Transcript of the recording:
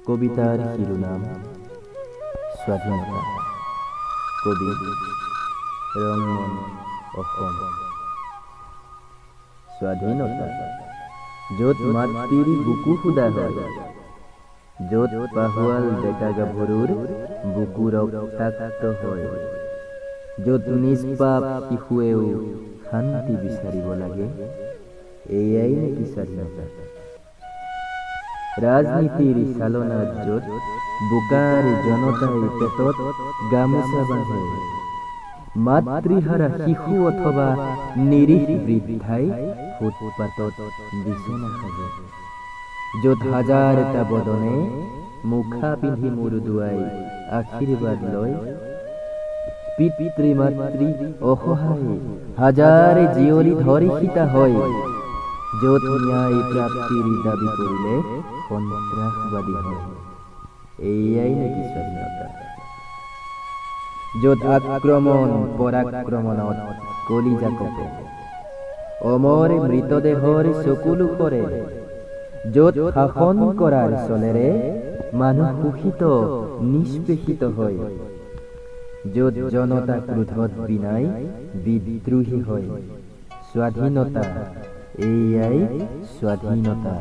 কবিতাৰ শিৰোনাম স্বাধীনতা। কবি ৰংমন অসম। স্বাধীনতা য'ত মাতৃৰ বুকু সুদা হয়, য'ত পাহুৱাল ডেকা গাভৰুৰ বুকু ৰক্তাক্ত হয়, য'ত নিষ্পাপ শিশুৱেও শান্তি বিচাৰিব লাগে, এয়াই নেকি স্বাধীনতা? ৰাজনীতিৰ চালনাত য'ত বোকাৰ জনতাই পেটত গামোচা বান্ধে, মাতৃহাৰা শিশু অথবা নিৰীহ বৃদ্ধাই ফুটপাতত বিচনা সাজে, য'ত হাজাৰটা বদনে মুখা পিন্ধি মূৰ দুৱাই আশীৰ্বাদ লয়, পিতৃ মাতৃ অসহায় হাজাৰে জীয়ৰী ধৰি সীতা হয়, য'ত ন্যায় প্ৰাপ্তিৰ দাবী কৰিলে সন্ত্ৰাসবাদী হয়, এয়াই নেকি স্বাধীনতা? য'ত আক্ৰমণ পৰাক্ৰমণত কলিজা কপে, অমৰ মৃতদেহৰ চকুলো কৰে, য'ত শাসন কৰাৰ চলেৰে মানুহ শোষিত নিষ্পেষিত হয়, য'ত জনতা ক্ৰোধত বিনাই বিদ্ৰোহী হয়, স্বাধীনতা এয়াই স্বাধীনতা।